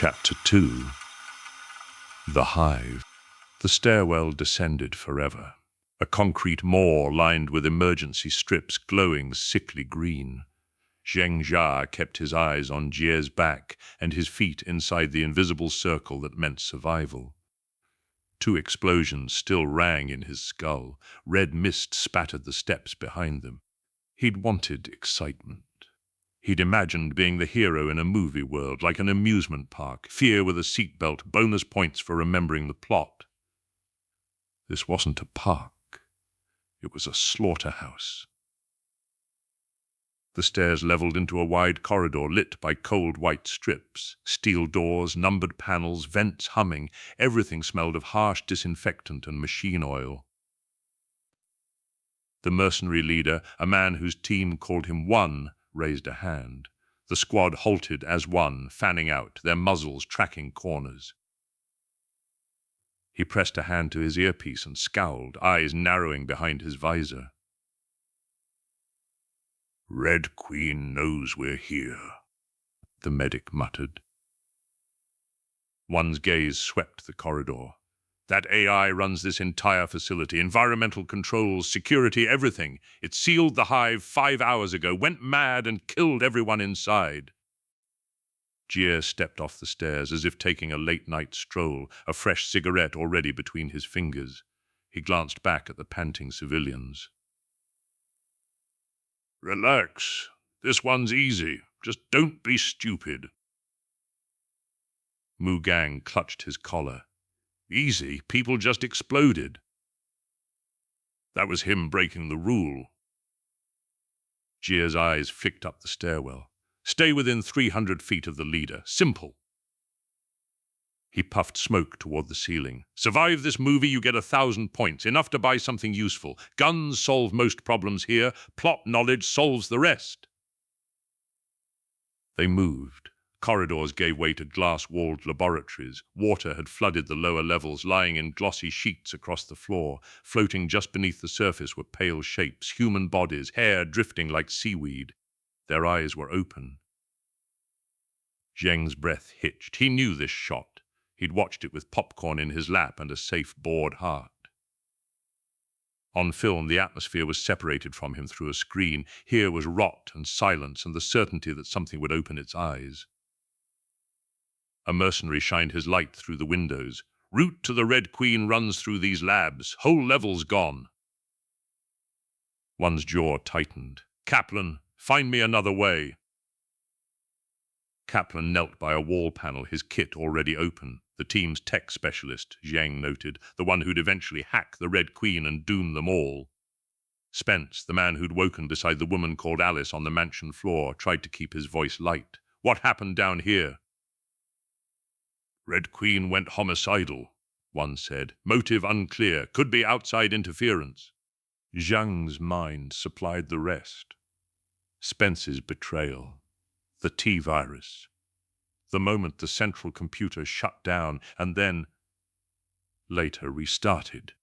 Chapter 2. The Hive. The stairwell descended forever. A concrete moor lined with emergency strips glowing sickly green. Zheng Jia kept his eyes on Jie's back and his feet inside the invisible circle that meant survival. 2 explosions still rang in his skull. Red mist spattered the steps behind them. He'd wanted excitement. He'd imagined being the hero in a movie world, like an amusement park, fear with a seatbelt, bonus points for remembering the plot. This wasn't a park. It was a slaughterhouse. The stairs leveled into a wide corridor lit by cold white strips. Steel doors, numbered panels, vents humming. Everything smelled of harsh disinfectant and machine oil. The mercenary leader, a man whose team called him One, raised a hand. The squad halted as one, fanning out, their muzzles tracking corners. He pressed a hand to his earpiece and scowled, eyes narrowing behind his visor. "Red Queen knows we're here," the medic muttered. One's gaze swept the corridor. That AI runs this entire facility, environmental controls, security, everything. It sealed the hive 5 hours ago, went mad and killed everyone inside. Jie stepped off the stairs as if taking a late-night stroll, a fresh cigarette already between his fingers. He glanced back at the panting civilians. "Relax. This one's easy. Just don't be stupid." Mu Gang clutched his collar. "Easy? People just exploded." "That was him breaking the rule." Jie's eyes flicked up the stairwell. "Stay within 300 feet of the leader. Simple." He puffed smoke toward the ceiling. "Survive this movie, you get 1,000 points, enough to buy something useful. Guns solve most problems here. Plot knowledge solves the rest." They moved. Corridors gave way to glass-walled laboratories. Water had flooded the lower levels, lying in glossy sheets across the floor. Floating just beneath the surface were pale shapes, human bodies, hair drifting like seaweed. Their eyes were open. Zheng's breath hitched. He knew this shot. He'd watched it with popcorn in his lap and a safe, bored heart. On film, the atmosphere was separated from him through a screen. Here was rot and silence and the certainty that something would open its eyes. A mercenary shined his light through the windows. "Route to the Red Queen runs through these labs. Whole level's gone." One's jaw tightened. "Kaplan, find me another way." Kaplan knelt by a wall panel, his kit already open. The team's tech specialist, Zhang noted, the one who'd eventually hack the Red Queen and doom them all. Spence, the man who'd woken beside the woman called Alice on the mansion floor, tried to keep his voice light. "What happened down here?" "Red Queen went homicidal," one said. "Motive unclear. Could be outside interference." Zhang's mind supplied the rest. Spence's betrayal. The T-virus. The moment the central computer shut down and then, later, restarted.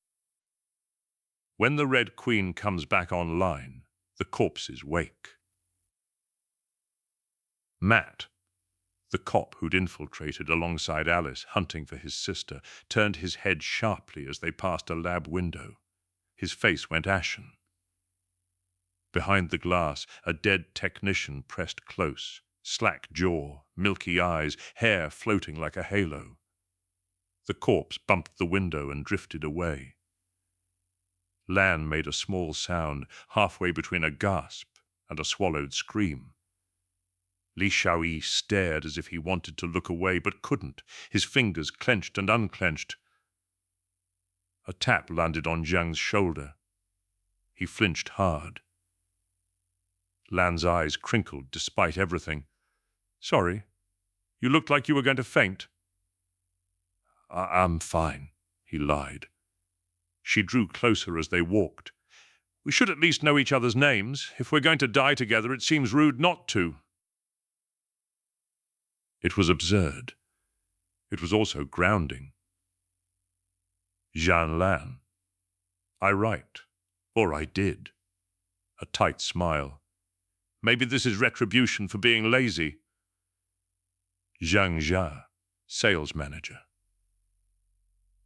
When the Red Queen comes back online, the corpses wake. Matt, the cop who'd infiltrated alongside Alice, hunting for his sister, turned his head sharply as they passed a lab window. His face went ashen. Behind the glass, a dead technician pressed close. Slack jaw, milky eyes, hair floating like a halo. The corpse bumped the window and drifted away. Lan made a small sound, halfway between a gasp and a swallowed scream. Li Shaoyi stared as if he wanted to look away, but couldn't. His fingers clenched and unclenched. A tap landed on Zhang's shoulder. He flinched hard. Lan's eyes crinkled despite everything. "Sorry, you looked like you were going to faint." I'm fine," he lied. She drew closer as they walked. "We should at least know each other's names. If we're going to die together, it seems rude not to." It was absurd. It was also grounding. Zhan Lan. "I write. Or I did." A tight smile. "Maybe this is retribution for being lazy." Zhang Jia. Sales manager.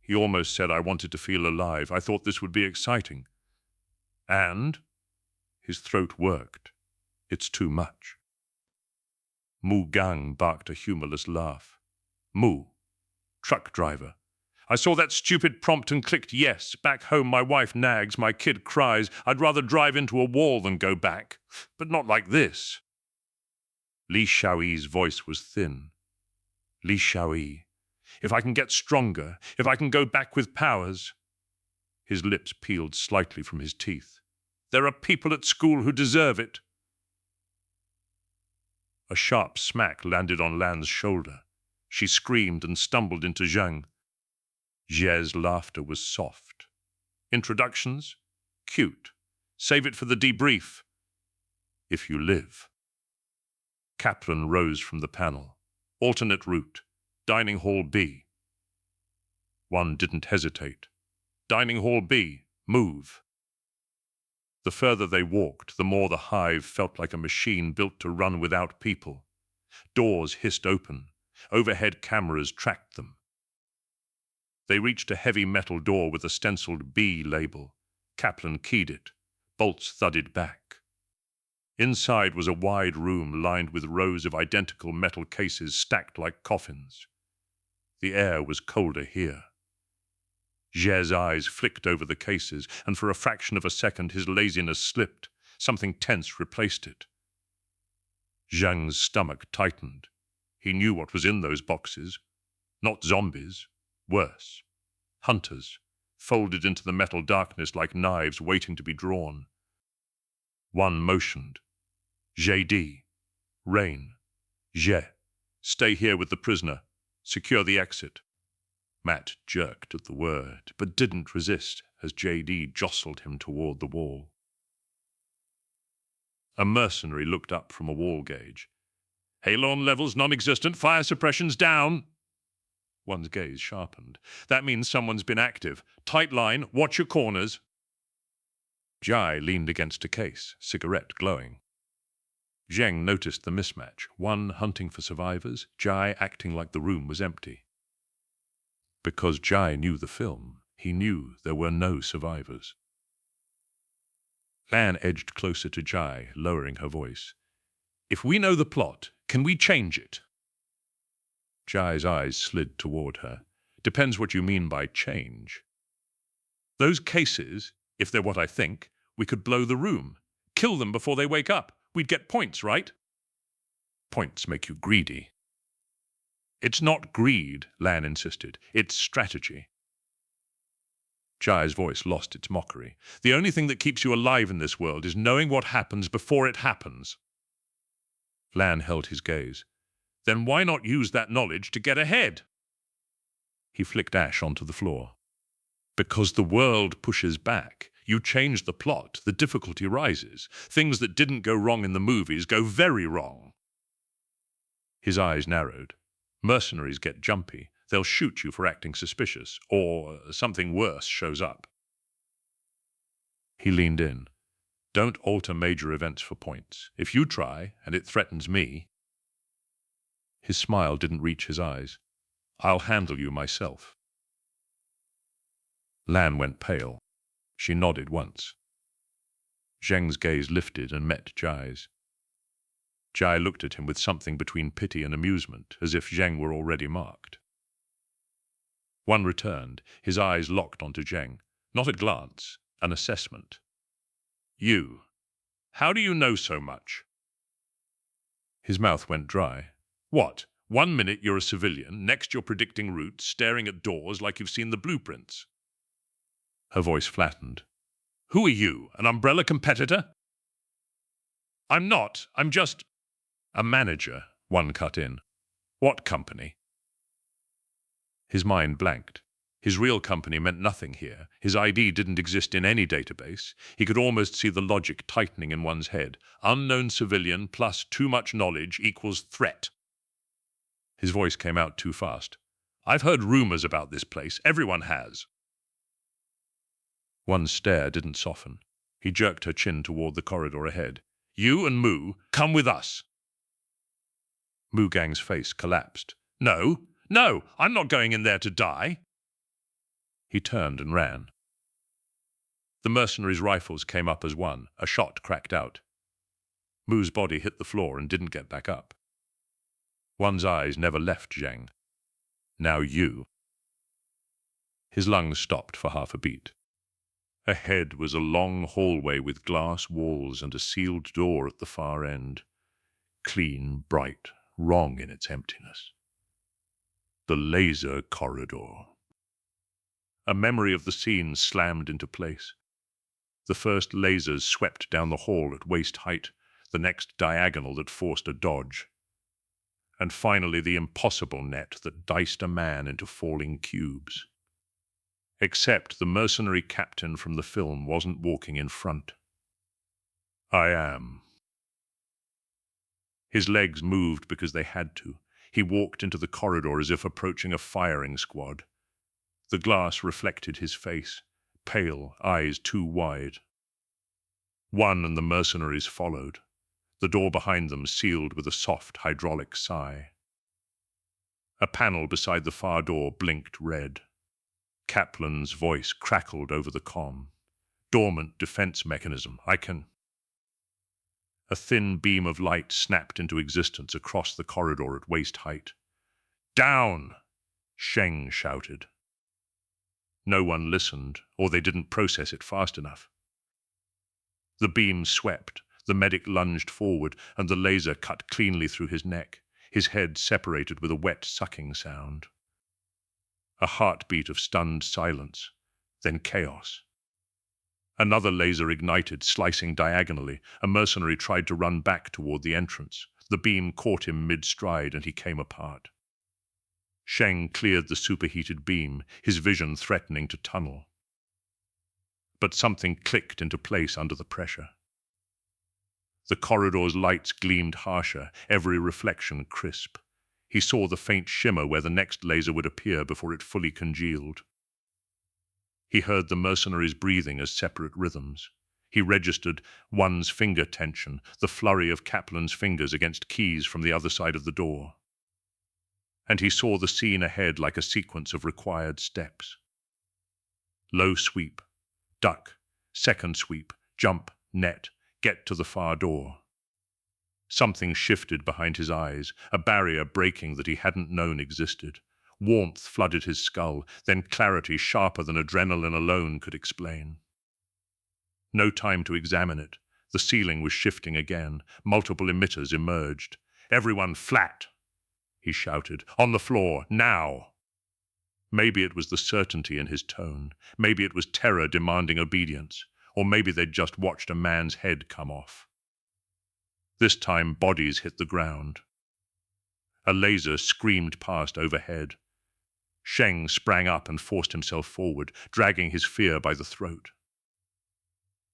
He almost said, I wanted to feel alive. I thought this would be exciting. And his throat worked. It's too much. Mu Gang barked a humorless laugh. Mu, truck driver. I saw that stupid prompt and clicked yes. Back home my wife nags, my kid cries. I'd rather drive into a wall than go back. But not like this. Li Xiaoyi's voice was thin. Li Xiaoyi. If I can get stronger, if I can go back with powers. His lips peeled slightly from his teeth. There are people at school who deserve it. A sharp smack landed on Lan's shoulder. She screamed and stumbled into Zhang. Jie's laughter was soft. Introductions? Cute. Save it for the debrief. If you live. Kaplan rose from the panel. Alternate route. Dining hall B. One didn't hesitate. Dining hall B. Move. The further they walked, the more the hive felt like a machine built to run without people. Doors hissed open. Overhead cameras tracked them. They reached a heavy metal door with a stenciled B label. Kaplan keyed it. Bolts thudded back. Inside was a wide room lined with rows of identical metal cases stacked like coffins. The air was colder here. Jie's eyes flicked over the cases, and for a fraction of a second his laziness slipped. Something tense replaced it. Zhang's stomach tightened. He knew what was in those boxes. Not zombies. Worse. Hunters, folded into the metal darkness like knives waiting to be drawn. One motioned. Zhitty. Rain. Jie. Stay here with the prisoner. Secure the exit. Matt jerked at the word, but didn't resist as JD jostled him toward the wall. A mercenary looked up from a wall gauge. Halon levels non-existent, fire suppression's down. One's gaze sharpened. That means someone's been active. Tight line, watch your corners. Jai leaned against a case, cigarette glowing. Zheng noticed the mismatch, one hunting for survivors, Jai acting like the room was empty. Because Jai knew the film, he knew there were no survivors. Lan edged closer to Jai, lowering her voice. If we know the plot, can we change it? Jai's eyes slid toward her. Depends what you mean by change. Those cases, if they're what I think, we could blow the room. Kill them before they wake up. We'd get points, right? Points make you greedy. It's not greed, Lan insisted. It's strategy. Jai's voice lost its mockery. The only thing that keeps you alive in this world is knowing what happens before it happens. Lan held his gaze. Then why not use that knowledge to get ahead? He flicked ash onto the floor. Because the world pushes back. You change the plot, the difficulty rises. Things that didn't go wrong in the movies go very wrong. His eyes narrowed. Mercenaries get jumpy. They'll shoot you for acting suspicious, or something worse shows up. He leaned in. Don't alter major events for points. If you try, and it threatens me... His smile didn't reach his eyes. I'll handle you myself. Lan went pale. She nodded once. Zheng's gaze lifted and met Jai's. Jai looked at him with something between pity and amusement, as if Zheng were already marked. One returned, his eyes locked onto Zheng. Not a glance, an assessment. You. How do you know so much? His mouth went dry. What? 1 minute you're a civilian, next you're predicting routes, staring at doors like you've seen the blueprints. Her voice flattened. Who are you, an umbrella competitor? I'm not, I'm just... A manager, one cut in. What company? His mind blanked. His real company meant nothing here. His ID didn't exist in any database. He could almost see the logic tightening in one's head. Unknown civilian plus too much knowledge equals threat. His voice came out too fast. I've heard rumors about this place. Everyone has. One's stare didn't soften. He jerked her chin toward the corridor ahead. You and Mu, come with us. Mu Gang's face collapsed. No, No, I'm not going in there to die. He turned and ran. The mercenaries' rifles came up as one. A shot cracked out. Mu's body hit the floor and didn't get back up. One's eyes never left Zhang. Now you. His lungs stopped for half a beat. Ahead was a long hallway with glass walls and a sealed door at the far end. Clean, bright, wrong in its emptiness. The laser corridor. A memory of the scene slammed into place. The first lasers swept down the hall at waist height, the next diagonal that forced a dodge. And finally the impossible net that diced a man into falling cubes. Except the mercenary captain from the film wasn't walking in front. I am. His legs moved because they had to. He walked into the corridor as if approaching a firing squad. The glass reflected his face, pale, eyes too wide. One and the mercenaries followed. The door behind them sealed with a soft hydraulic sigh. A panel beside the far door blinked red. Kaplan's voice crackled over the comm. Dormant defense mechanism. I can... A thin beam of light snapped into existence across the corridor at waist height. Down! Sheng shouted. No one listened, or they didn't process it fast enough. The beam swept, the medic lunged forward, and the laser cut cleanly through his neck, his head separated with a wet sucking sound. A heartbeat of stunned silence, then chaos. Another laser ignited, slicing diagonally. A mercenary tried to run back toward the entrance. The beam caught him mid-stride, and he came apart. Sheng cleared the superheated beam, his vision threatening to tunnel. But something clicked into place under the pressure. The corridor's lights gleamed harsher, every reflection crisp. He saw the faint shimmer where the next laser would appear before it fully congealed. He heard the mercenaries breathing as separate rhythms. He registered one's finger tension, the flurry of Kaplan's fingers against keys from the other side of the door. And he saw the scene ahead like a sequence of required steps. Low sweep, duck, second sweep, jump, net, get to the far door. Something shifted behind his eyes, a barrier breaking that he hadn't known existed. Warmth flooded his skull, then clarity sharper than adrenaline alone could explain. No time to examine it. The ceiling was shifting again. Multiple emitters emerged. Everyone flat, he shouted. On the floor, now! Maybe it was the certainty in his tone. Maybe it was terror demanding obedience. Or maybe they'd just watched a man's head come off. This time, bodies hit the ground. A laser screamed past overhead. Sheng sprang up and forced himself forward, dragging his fear by the throat.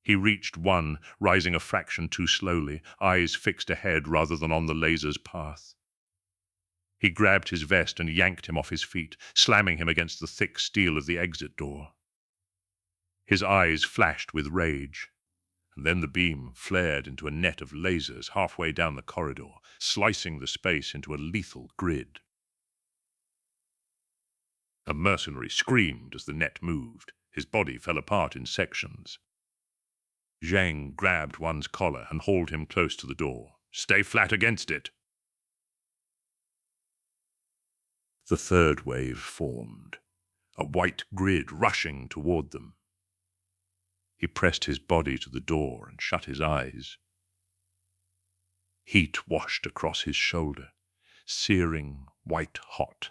He reached one, rising a fraction too slowly, eyes fixed ahead rather than on the laser's path. He grabbed his vest and yanked him off his feet, slamming him against the thick steel of the exit door. His eyes flashed with rage. And then the beam flared into a net of lasers halfway down the corridor, slicing the space into a lethal grid. A mercenary screamed as the net moved. His body fell apart in sections. Zhang grabbed one's collar and hauled him close to the door. Stay flat against it. The third wave formed, a white grid rushing toward them. He pressed his body to the door and shut his eyes. Heat washed across his shoulder, searing, white-hot.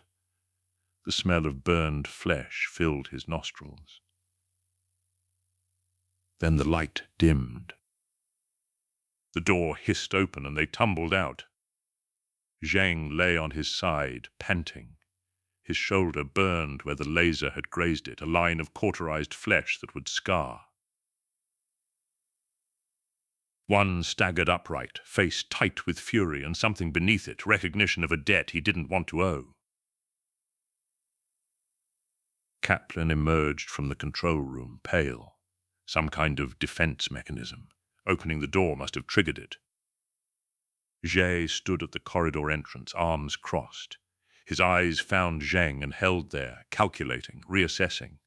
The smell of burned flesh filled his nostrils. Then the light dimmed. The door hissed open and they tumbled out. Zhang lay on his side, panting. His shoulder burned where the laser had grazed it, a line of cauterized flesh that would scar. One staggered upright, face tight with fury, and something beneath it, recognition of a debt he didn't want to owe. Kaplan emerged from the control room, pale. Some kind of defense mechanism. Opening the door must have triggered it. Jay stood at the corridor entrance, arms crossed. His eyes found Zheng and held there, calculating, reassessing.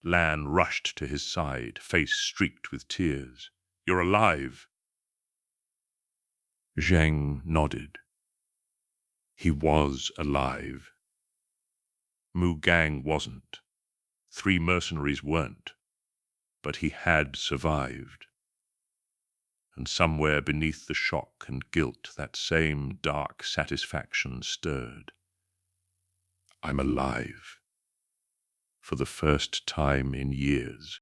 Lan rushed to his side, face streaked with tears. "You're alive." Zheng nodded. He was alive. Mu Gang wasn't. 3 mercenaries weren't. But he had survived. And somewhere beneath the shock and guilt that same dark satisfaction stirred. I'm alive. For the first time in years.